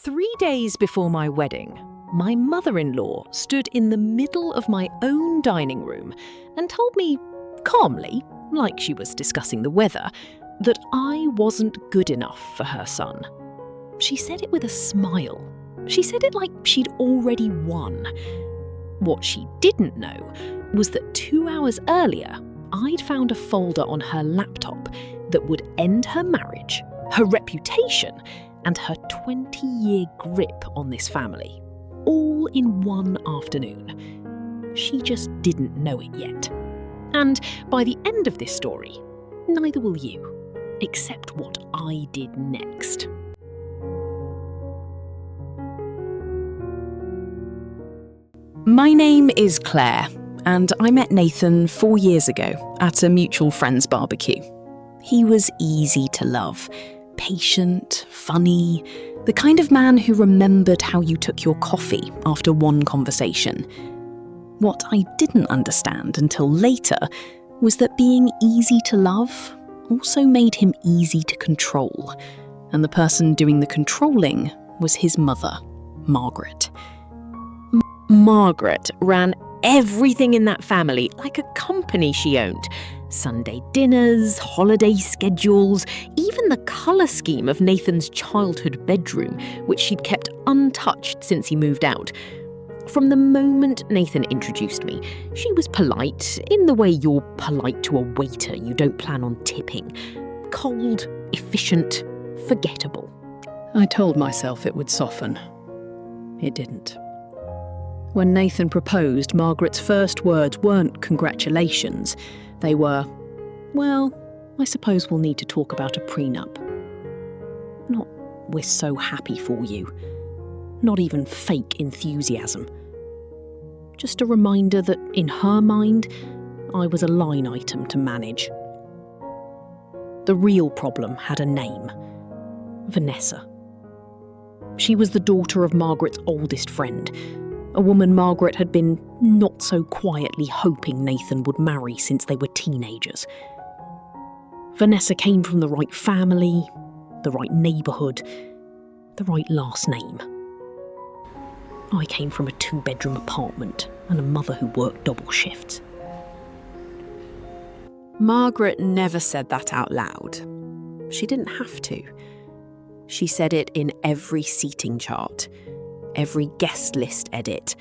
3 days before my wedding, my mother-in-law stood in the middle of my own dining room and told me, calmly, like she was discussing the weather, that I wasn't good enough for her son. She said it with a smile. She said it like she'd already won. What she didn't know was that 2 hours earlier, I'd found a folder on her laptop that would end her marriage, her reputation, and her 20-year grip on this family, all in one afternoon. She just didn't know it yet. And by the end of this story, neither will you, except what I did next. My name is Claire, and I met Nathan 4 years ago at a mutual friend's barbecue. He was easy to love, patient, funny, the kind of man who remembered how you took your coffee after one conversation. What I didn't understand until later was that being easy to love also made him easy to control, and the person doing the controlling was his mother, Margaret. Margaret ran everything in that family like a company she owned. Sunday dinners, holiday schedules, even the colour scheme of Nathan's childhood bedroom, which she'd kept untouched since he moved out. From the moment Nathan introduced me, she was polite, in the way you're polite to a waiter you don't plan on tipping. Cold, efficient, forgettable. I told myself it would soften. It didn't. When Nathan proposed, Margaret's first words weren't congratulations. They were, well, I suppose we'll need to talk about a prenup. Not, we're so happy for you. Not even fake enthusiasm. Just a reminder that, in her mind, I was a line item to manage. The real problem had a name. Vanessa. She was the daughter of Margaret's oldest friend, a woman Margaret had been not so quietly hoping Nathan would marry since they were teenagers. Vanessa came from the right family, the right neighbourhood, the right last name. I came from a 2-bedroom apartment and a mother who worked double shifts. Margaret never said that out loud. She didn't have to. She said it in every seating chart, every guest list edit,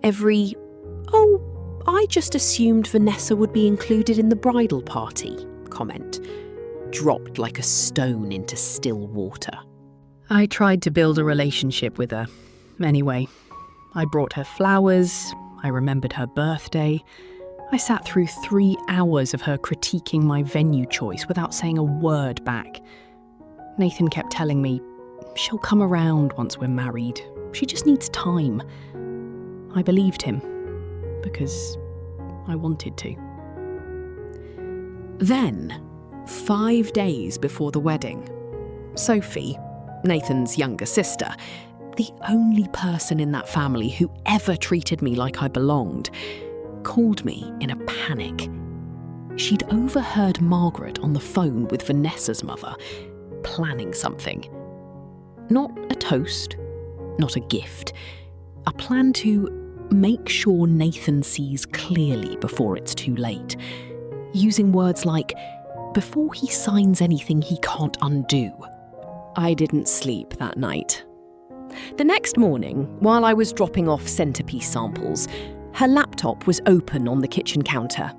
every, "Oh, I just assumed Vanessa would be included in the bridal party" comment, dropped like a stone into still water. I tried to build a relationship with her. Anyway, I brought her flowers, I remembered her birthday. I sat through 3 hours of her critiquing my venue choice without saying a word back. Nathan kept telling me, she'll come around once we're married. She just needs time. I believed him, because I wanted to. Then, 5 days before the wedding, Sophie, Nathan's younger sister, the only person in that family who ever treated me like I belonged, called me in a panic. She'd overheard Margaret on the phone with Vanessa's mother, planning something. Not a toast, not a gift. A plan to make sure Nathan sees clearly before it's too late. Using words like, before he signs anything he can't undo. I didn't sleep that night. The next morning, while I was dropping off centrepiece samples, her laptop was open on the kitchen counter.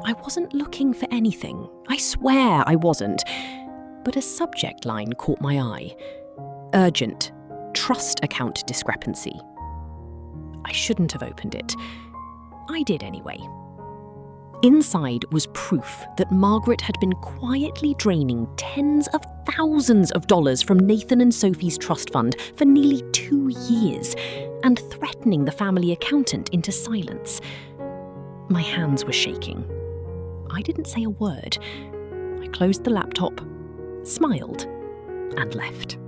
I wasn't looking for anything. I swear I wasn't. But a subject line caught my eye. Urgent. Trust account discrepancy. I shouldn't have opened it. I did anyway. Inside was proof that Margaret had been quietly draining tens of thousands of dollars from Nathan and Sophie's trust fund for nearly 2 years and threatening the family accountant into silence. My hands were shaking. I didn't say a word. I closed the laptop, smiled, and left.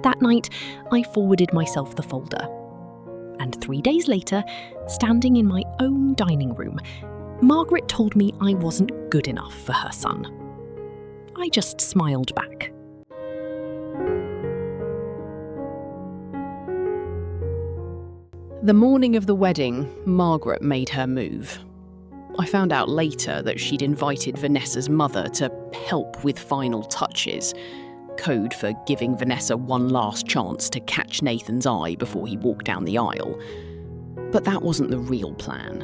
That night, I forwarded myself the folder. And 3 days later, standing in my own dining room, Margaret told me I wasn't good enough for her son. I just smiled back. The morning of the wedding, Margaret made her move. I found out later that she'd invited Vanessa's mother to help with final touches, code for giving Vanessa one last chance to catch Nathan's eye before he walked down the aisle. But that wasn't the real plan.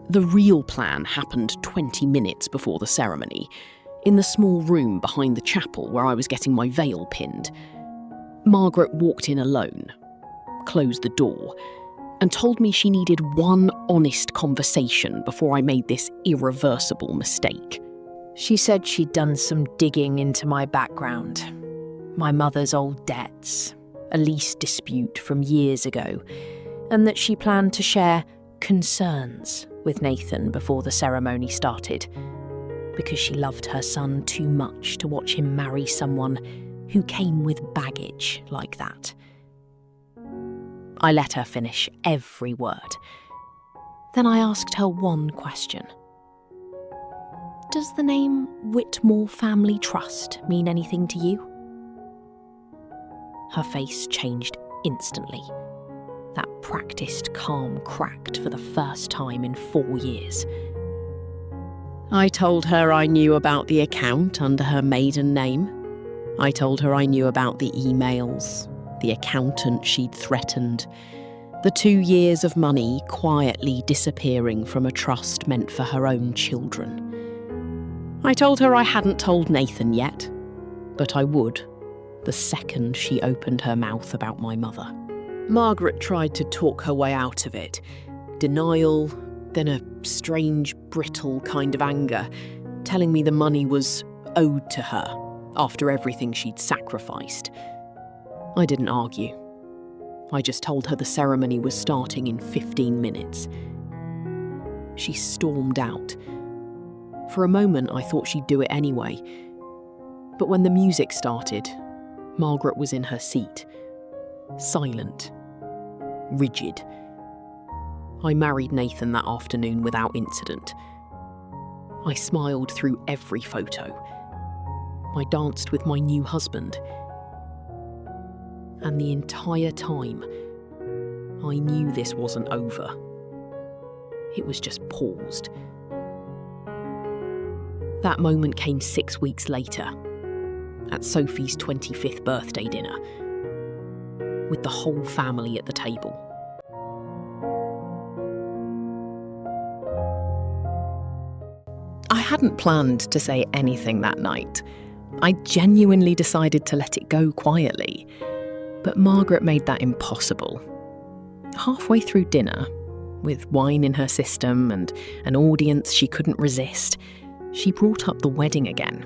The real plan happened 20 minutes before the ceremony, in the small room behind the chapel where I was getting my veil pinned. Margaret walked in alone, closed the door, and told me she needed one honest conversation before I made this irreversible mistake. She said she'd done some digging into my background, my mother's old debts, a lease dispute from years ago, and that she planned to share concerns with Nathan before the ceremony started, because she loved her son too much to watch him marry someone who came with baggage like that. I let her finish every word. Then I asked her one question. Does the name Whitmore Family Trust mean anything to you? Her face changed instantly. That practiced calm cracked for the first time in 4 years. I told her I knew about the account under her maiden name. I told her I knew about the emails, the accountant she'd threatened, the 2 years of money quietly disappearing from a trust meant for her own children. I told her I hadn't told Nathan yet, but I would, the second she opened her mouth about my mother. Margaret tried to talk her way out of it. Denial, then a strange, brittle kind of anger, telling me the money was owed to her after everything she'd sacrificed. I didn't argue. I just told her the ceremony was starting in 15 minutes. She stormed out. For a moment, I thought she'd do it anyway. But when the music started, Margaret was in her seat, silent, rigid. I married Nathan that afternoon without incident. I smiled through every photo. I danced with my new husband. And the entire time, I knew this wasn't over. It was just paused. That moment came 6 weeks later, at Sophie's 25th birthday dinner, with the whole family at the table. I hadn't planned to say anything that night. I genuinely decided to let it go quietly. But Margaret made that impossible. Halfway through dinner, with wine in her system and an audience she couldn't resist, she brought up the wedding again.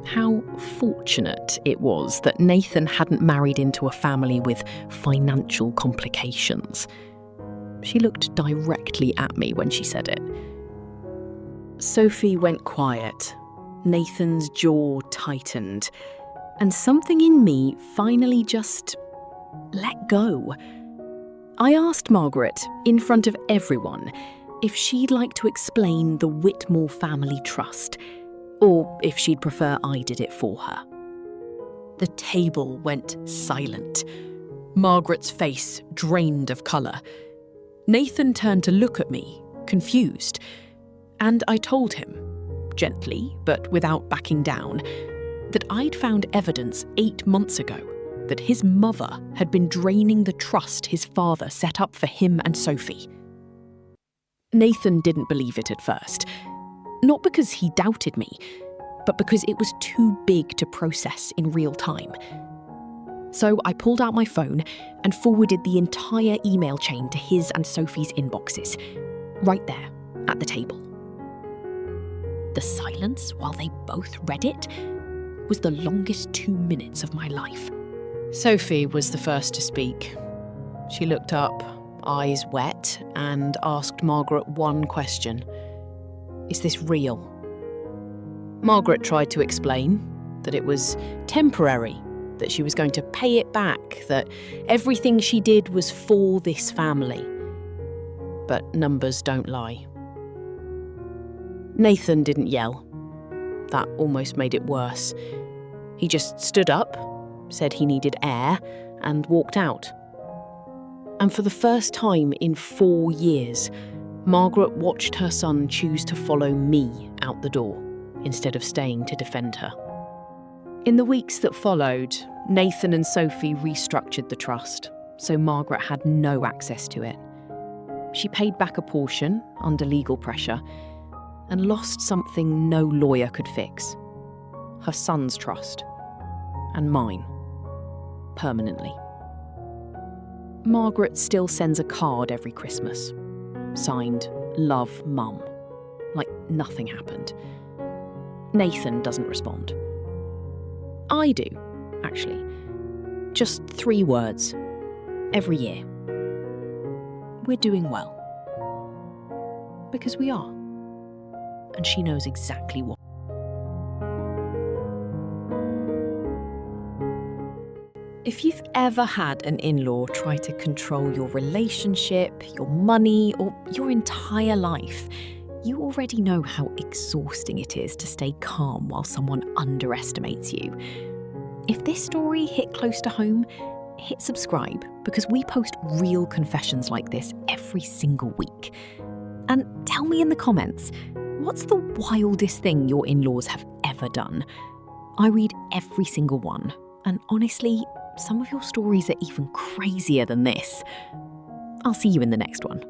How fortunate it was that Nathan hadn't married into a family with financial complications. She looked directly at me when she said it. Sophie went quiet. Nathan's jaw tightened, and something in me finally just let go. I asked Margaret, in front of everyone, if she'd like to explain the Whitmore Family Trust, or if she'd prefer I did it for her. The table went silent. Margaret's face drained of colour. Nathan turned to look at me, confused, and I told him, gently but without backing down, that I'd found evidence 8 months ago that his mother had been draining the trust his father set up for him and Sophie. Nathan didn't believe it at first, not because he doubted me, but because it was too big to process in real time. So I pulled out my phone and forwarded the entire email chain to his and Sophie's inboxes, right there at the table. The silence while they both read it was the longest 2 minutes of my life. Sophie was the first to speak. She looked up, eyes wet, and asked Margaret one question. Is this real? Margaret tried to explain that it was temporary, that she was going to pay it back, that everything she did was for this family. But numbers don't lie. Nathan didn't yell. That almost made it worse. He just stood up, said he needed air, and walked out. And for the first time in 4 years, Margaret watched her son choose to follow me out the door instead of staying to defend her. In the weeks that followed, Nathan and Sophie restructured the trust, so Margaret had no access to it. She paid back a portion under legal pressure and lost something no lawyer could fix: her son's trust, and mine, permanently. Margaret still sends a card every Christmas, signed "Love, Mum," like nothing happened. Nathan doesn't respond. I do, actually. Just 3 words, every year. We're doing well. Because we are. And she knows exactly what. If you've ever had an in-law try to control your relationship, your money, or your entire life, you already know how exhausting it is to stay calm while someone underestimates you. If this story hit close to home, hit subscribe, because we post real confessions like this every single week. And tell me in the comments, what's the wildest thing your in-laws have ever done? I read every single one, and honestly, some of your stories are even crazier than this. I'll see you in the next one.